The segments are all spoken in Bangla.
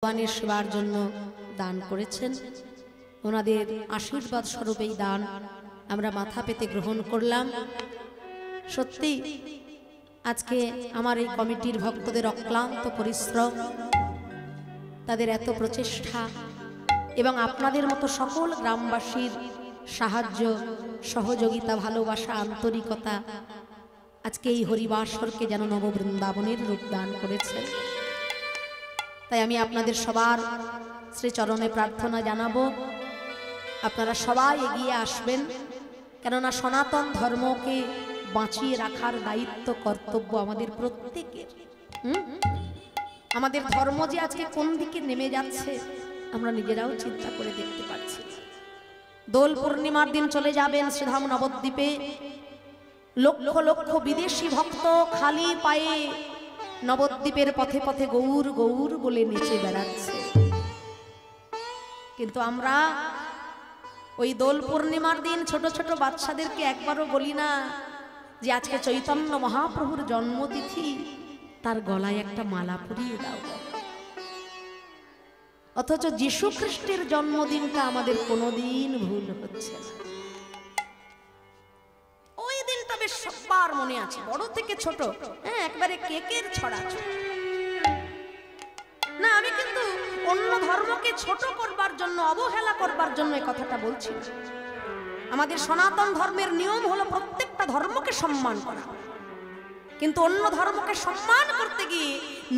ভগবানের সেবার জন্য দান করেছেন। ওনাদের আশীর্বাদ স্বরূপ এই দান আমরা মাথা পেতে গ্রহণ করলাম। সত্যি আজকে আমার এই কমিটির ভক্তদের অক্লান্ত পরিশ্রম, তাদের এত প্রচেষ্টা এবং আপনাদের মতো সকল গ্রামবাসীর সাহায্য, সহযোগিতা, ভালোবাসা, আন্তরিকতা আজকে এই হরিবাসরকে যেন নববৃন্দাবনের রূপ দান করেছেন। তাই আমি আপনাদের সবার শ্রীচরণে প্রার্থনা জানাবো, আপনারা সবাই এগিয়ে আসবেন, কেননা সনাতন ধর্মকে বাঁচিয়ে রাখার দায়িত্ব, কর্তব্য আমাদের প্রত্যেকের। আমাদের ধর্ম যে আজকে কোন দিকে নেমে যাচ্ছে আমরা নিজেরাও চিন্তা করে দেখতে পাচ্ছি। দোল পূর্ণিমার দিন চলে যাবেন শ্রীধাম নবদ্বীপে, লক্ষ লক্ষ বিদেশি ভক্ত খালি পায়ে নবদ্বীপের পথে পথে গৌর গৌর বলে নেচে বেড়াচ্ছে। কিন্তু আমরা ওই দোল পূর্ণিমার দিন ছোট ছোট বাচ্চাদেরকে একবারও বলি না যে আজকে চৈতন্য মহাপ্রভুর জন্মতিথি, তার গলায় একটা মালা পরিয়ে দাও। অথচ যীশু খ্রিস্টের জন্মদিনটা আমাদের কোনোদিন ভুল হচ্ছে না। ওই দিনটা বেশ সবার মনে আছে, বড় থেকে ছোট, হ্যাঁ, একবারে কেকের ছড়া। না, আমি কিন্তু অন্য ধর্মকে ছোট করবার জন্য, অবহেলা করবার জন্য এই কথাটা বলছি না। আমাদের সনাতন ধর্মের নিয়ম হলো প্রত্যেকটা ধর্মকে সম্মান করা, কিন্তু অন্য ধর্মকে সম্মান করতে গিয়ে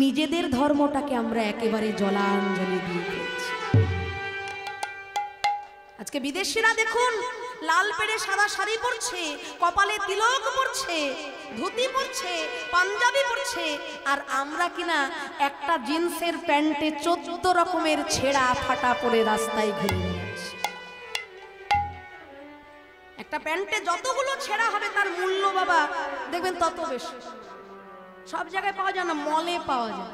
নিজেদের ধর্মটাকে আমরা একেবারে জলাঞ্জলি দিয়ে ফেলছি। আজকে বিদেশিরা দেখুন লাল পেড়ে সাদা শাড়ি পরছে, কপালে তিলক পরছে, ধুতি পরছে, পাঞ্জাবি পরছে, আর আমরা কিনা একটা জিন্সের প্যান্টে 14 রকমের ছেঁড়া ফাটা পরে রাস্তায় ঘুরে বেড়াচ্ছি। একটা প্যান্টে যতগুলো ছেঁড়া হবে তার মূল্য বাবা দেখবেন তত বেশি। সব জায়গায় পাওয়া যায় না, মলে পাওয়া যায়।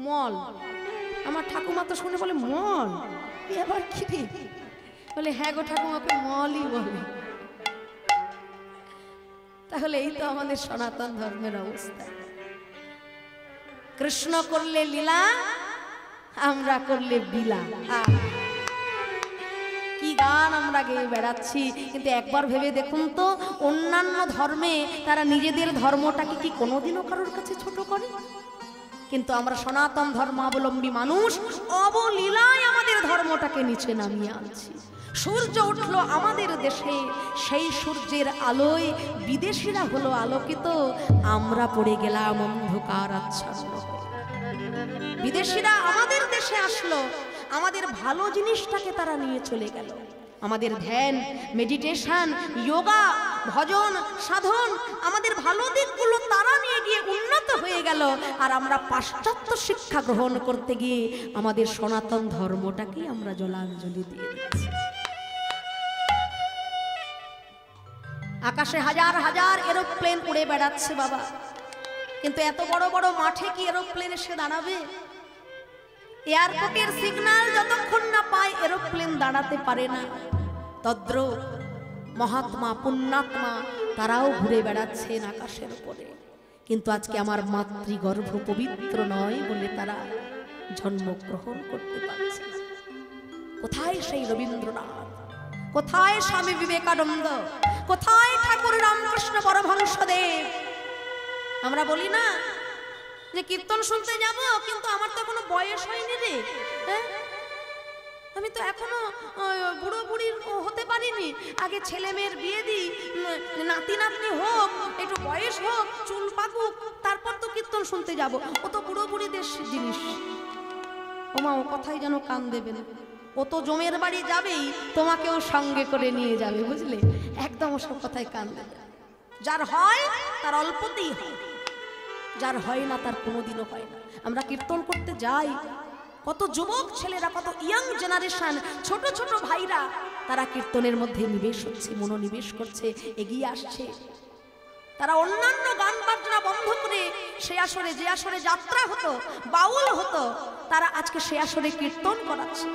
মল, আমার ঠাকুমা তো শুনে বলে মল, এবার কি বলে? হ্যাঁ গো ঠাকুমাকে মলই বলে। তাহলে এই তো আমাদের সনাতন ধর্মের অবস্থা। কৃষ্ণ করলে লীলা, আমরা করলে বিলা। কি গান আমরা গেয়ে বেড়াচ্ছি, কিন্তু একবার ভেবে দেখুন তো, অন্যান্য ধর্মে তারা নিজেদের ধর্মটাকে কি কোনোদিনও কারোর কাছে ছোট করে? কিন্তু আমরা সনাতন ধর্মাবলম্বী মানুষ অবলীলায় আমাদের ধর্মটাকে নিচে নামিয়ে আনছি। সূর্য উঠলো আমাদের দেশে, সেই সূর্যের আলোয় বিদেশিরা হলো আলোকিত, আমরা পড়ে গেলাম অন্ধকার আচ্ছন্ন। বিদেশিরা আমাদের দেশে আসলো, আমাদের ভালো জিনিসটাকে তারা নিয়ে চলে গেল। আমাদের ধ্যান, মেডিটেশন, যোগা, ভজন, সাধন, আমাদের ভালো দিকগুলো তারা নিয়ে গিয়ে উন্নত হয়ে গেল, আর আমরা পাশ্চাত্য শিক্ষা গ্রহণ করতে গিয়ে আমাদের সনাতন ধর্মটাকে আমরা জলাঞ্জলি দিয়ে দিচ্ছি। আকাশে হাজার হাজার এরোপ্লেন উড়ে বেড়াচ্ছে বাবা, কিন্তু এত বড় বড় মাঠে কি এরোপ্লেন এসে দাঁড়াবে? এয়ারপোর্টের সিগন্যাল যতক্ষণ না পায় এরোপ্লেন দাঁড়াতে পারে না। তদ্রূপ মহাত্মা, পুণ্যাত্মা তারাও ঘুরে বেড়াচ্ছেন আকাশের উপরে, কিন্তু আজকে আমার মাতৃগর্ভ পবিত্র নয় বলে তারা জন্মগ্রহণ করতে পারছে না। কোথায় সেই রবীন্দ্রনাথ? কোথায় স্বামী বিবেকানন্দ? কোথায় ঠাকুর রামকৃষ্ণ পরমহংসদেব? আমরা বলি না যে কীর্তন শুনতে যাব, কিন্তু আমার তো এখনো বয়স হয়নি রে, হ্যাঁ, আমি তো এখনো বুড়ো বুড়ির হতে পারিনি, আগে ছেলে মেয়ের বিয়ে দিই, নাতি নাতনি হোক, একটু বয়স হোক, চুল পাকুক, তারপর তো কীর্তন শুনতে যাব। ও তো বুড়ো বুড়িদের জিনিস। ওমা, ও কথাই যেন কান দেবে না। ও তো জমের বাড়ি যাবেই, তোমাকেও সঙ্গে করে নিয়ে যাবে, বুঝলে? একদম ওসব কথায় কান দেবে। যার হয় তার অল্পতেই হয়, যার হয় না তার কোনোদিনও হয় না। আমরা কীর্তন করতে যাই, কত যুবক ছেলেরা, কত ইয়াং জেনারেশন, ছোট ছোট ভাইরা, তারা কীর্তনের মধ্যে নিবেশ হচ্ছে, মনোনিবেশ করছে, এগিয়ে আসছে। তারা অন্যান্য গান বাজনা বন্ধ করে সে আসরে, যে আসরে যাত্রা হতো, বাউল হতো, তারা আজকে সে আসরে কীর্তন করাচ্ছে।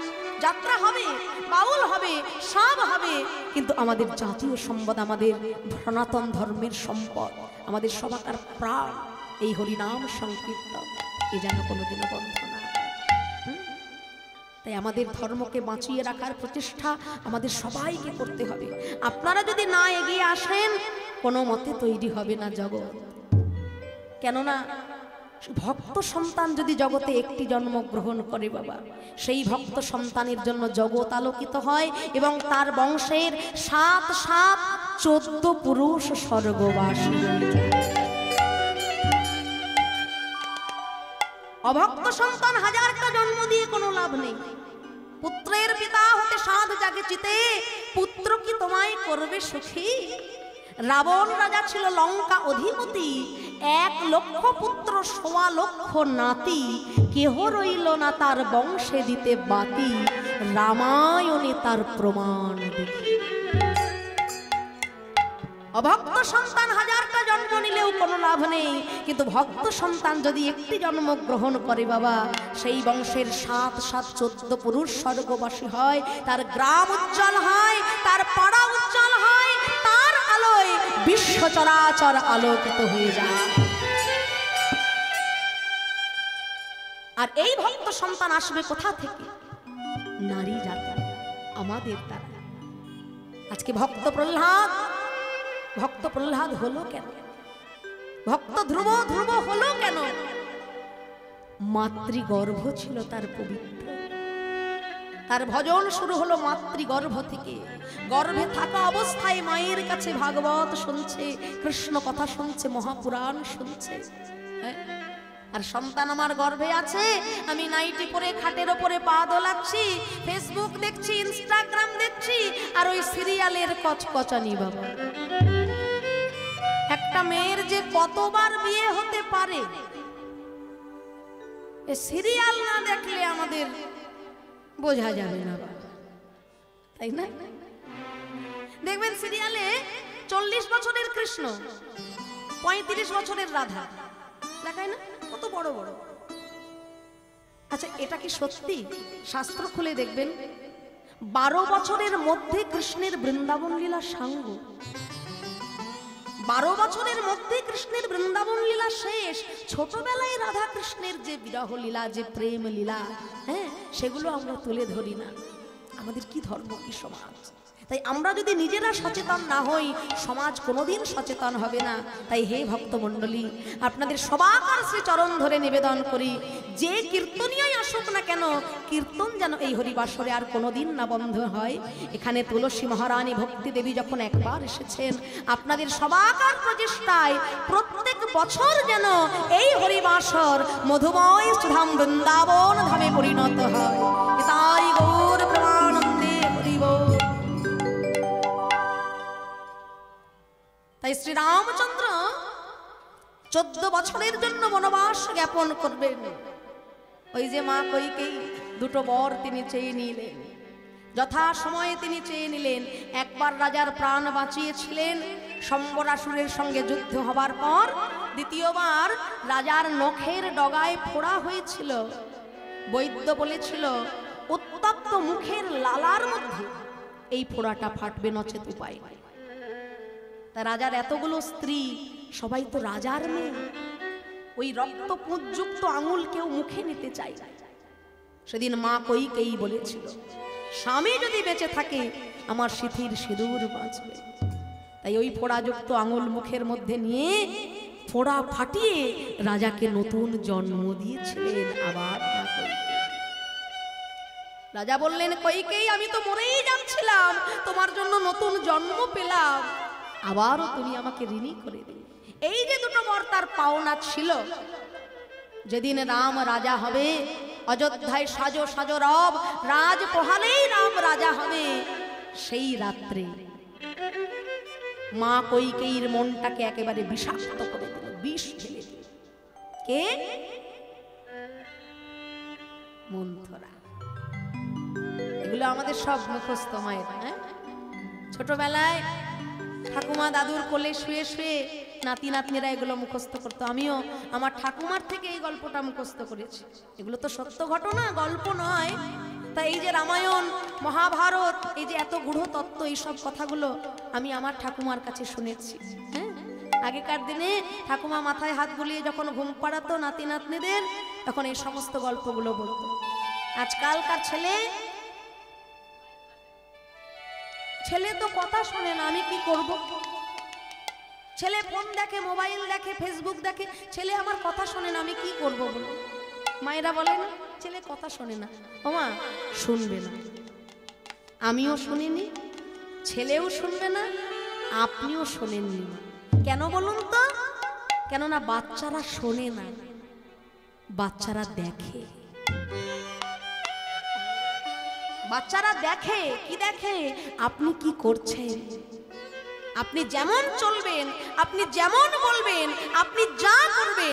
যাত্রা হবে, বাউল হবে, সব হবে, কিন্তু আমাদের জাতীয় সম্পদ, আমাদের সনাতন ধর্মের সম্পদ, আমাদের সবাকার প্রাণ এই হরিনাম সংকীর্তন, এ যেন কোনোদিনও বন্ধ না। তাই আমাদের ধর্মকে বাঁচিয়ে রাখার প্রচেষ্টা আমাদের সবাইকে করতে হবে। আপনারা যদি না এগিয়ে আসেন কোনো মতে তৈরি হবে না জগৎ। কেননা ভক্ত সন্তান যদি জগতে একটি জন্মগ্রহণ করে বাবা, সেই ভক্ত সন্তানের জন্য জগৎ আলোকিত হয় এবং তার বংশের 7 পুরুষ স্বর্গবাসী হয়ে যায়। অভক্ত সন্তান হাজারটা জন্ম দিয়ে কোনো লাভ নেই। পুত্রের পিতা হতে সাধ জাগে চিতে, পুত্র কি তোমায় করবে সুখী। রাবণ রাজা ছিল লঙ্কা অধিপতি, 1 লক্ষ পুত্র 1.25 লক্ষ নাতি, কেহ রইল না তার বংশে দিতে বাতি, রামায়ণে তার প্রমাণ দেখি। অভক্ত সন্তান হাজারটা জন্ম নিলেও কোনো লাভ নেই, কিন্তু ভক্ত সন্তান যদি একটি জন্ম গ্রহণ করে বাবা, সেই বংশের 7 পুরুষ স্বর্গবাসী হয়, তার গ্রাম উজ্জ্বল হয়, তার পাড়া উজ্জ্বল হয়, তার আলোয় বিশ্ব চরাচর আলোকিত হয়ে যায়। আর এই ভক্ত সন্তান আসবে কোথা থেকে? নারী জাতি, আমাদের দ্বারা। আজকে ভক্ত প্রহ্লাদ হলো কেন? ভক্ত ধ্রুব হলো কেন? মাতৃগর্ভ ছিল তার পবিত্র। তার ভজন শুরু হলো মাতৃগর্ভ থেকে। গর্ভে থাকা অবস্থায় মায়ের কাছে ভাগবত শুনছে, কৃষ্ণ কথা শুনছে, মহাপুরাণ শুনছে। আর সন্তান আমার গর্ভে আছে, আমি নাইটি পরে খাটের ওপরে পা দোলাচ্ছি, ফেসবুক দেখছি, ইনস্টাগ্রাম দেখছি, আর ওই সিরিয়ালের কচকচানি বাবা। একটা মেয়ের যে কতবার বিয়ে হতে পারে সিরিয়াল না দেখলে আমাদের বোঝা যাবে না, তাই না? দেখবেন সিরিয়ালে 40 বছরের কৃষ্ণ, 35 বছরের রাধা দেখায় না, কত বড় বড়। আচ্ছা, এটা কি সত্যি? শাস্ত্র খুলে দেখবেন 12 বছরের মধ্যে কৃষ্ণের বৃন্দাবন লীলা সাঙ্গ। 12 বছরের মধ্যে কৃষ্ণের বৃন্দাবন লীলা শেষ। ছোটবেলায় রাধা কৃষ্ণের যে বিরহ লীলা, যে প্রেম লীলা, সেগুলো আমরা তুলে ধরি না। আমাদের কি ধর্ম, কি সমাজ? তাই আমরা যদি নিজেরা সচেতন না হই, সমাজ কোনোদিন সচেতন হবে না। তাই হে ভক্তমণ্ডলী, আপনাদের সবার শ্রী চরণ ধরে নিবেদন করি, যে কীর্তনীয় আসুক না কেন, কীর্তন যেন এই হরিবাসরে আর কোনোদিন না বন্ধ হয়। এখানে তুলসী মহারানী ভক্তি দেবী যখন একবার এসেছেন, আপনাদের সবার প্রচেষ্টায় প্রত্যেক বছর যেন এই হরিবাসর মধুময় সুধাম বৃন্দাবন ধামে পরিণত হয়। তাই গৌর প্রেমানন্দে হরি বল। তাই শ্রীরামচন্দ্র 14 বছরের জন্য বনবাস জ্ঞাপন করবেন। ওই যে মা কইকেয়ী 2টো বর তিনি চেয়ে নিলেন, যথা সময়ে তিনি চেয়ে নিলেন। একবার রাজার প্রাণ বাঁচিয়েছিলেন শম্বরাসুরের সঙ্গে যুদ্ধ হবার পর, দ্বিতীয়বার রাজার নখের ডগায় ফোড়া হয়েছিল। বৈদ্য বলেছিল উত্তপ্ত মুখের লালার মধ্যে এই ফোড়াটা ফাটবে, নচেত উপায় নাই। তা রাজার এতগুলো স্ত্রী, সবাই তো রাজার মেয়ে, ওই রক্তপুঞ্জযুক্ত আঙুল কেউ মুখে নিতে চাই। সেদিন মা কইকেয়ী বলেছিল, স্বামী যদি বেঁচে থাকে আমার সিঁথির সিঁদুর বাঁচবে। তাই ওই ফোড়াযুক্ত আঙুল মুখের মধ্যে নিয়ে ফোড়া ফাটিয়ে রাজাকে নতুন জন্ম দিয়েছিলেন আবার মা কইকেয়ী। রাজা বললেন, কইকেয়ী আমি তো মরেই যাচ্ছিলাম, তোমার জন্য নতুন জন্ম পেলাম, আবারও তুমি আমাকে ঋণী করে দিলে। এই যে 2টো বর তার পাওনা ছিল। যেদিন রাম রাজা হবে, অযোধ্যায় সাজো সাজো রব, রাজ পোহালেই রাম রাজা হবে, সেই রাত্রে মা কইকেয়ীর মনটাকে একেবারে বিষাক্ত করে দিল, বিষ ঢেলে দিল। কে? মন্থরা। এগুলো আমাদের সব মুখস্থ মায়ের। ছোটবেলায় ঠাকুমা দাদুর কোলে শুয়ে শুয়ে নাতি নাতনিরা এগুলো মুখস্থ করতো। আমিও আমার ঠাকুমার থেকে এই গল্পটা মুখস্থ করেছি। এগুলো তো সত্য ঘটনা, গল্প নয়। তাই এই যে রামায়ণ, মহাভারত, এই যে এত গূঢ় তত্ত্ব, এইসব কথাগুলো আমি আমার ঠাকুমার কাছে শুনেছি। আগেকার দিনে ঠাকুমা মাথায় হাত বুলিয়ে যখন ঘুম পাড়াতো নাতি নাতনিদের, তখন এই সমস্ত গল্পগুলো বলতো। আজকালকার ছেলে তো কথা শোনে না, আমি কি করব? ছেলে ফোন দেখে, মোবাইল দেখে, ফেসবুক দেখে, ছেলে আমার কথা শোনে না, আমি কি করব বলো? মায়েরা বলে না ছেলে কথা শোনে না। ও মা, শুনবে না, আমিও শুনিনি, ছেলেও শুনবে না, আপনিও শোনেননি। কেন বলুন তো? কেননা বাচ্চারা শোনে না, বাচ্চারা দেখে। বাচ্চারা দেখে, কি দেখে? আপনি কি করছেন, আপনি যেমন চলবেন, আপনি যেমন বলবেন, আপনি যা করবেন,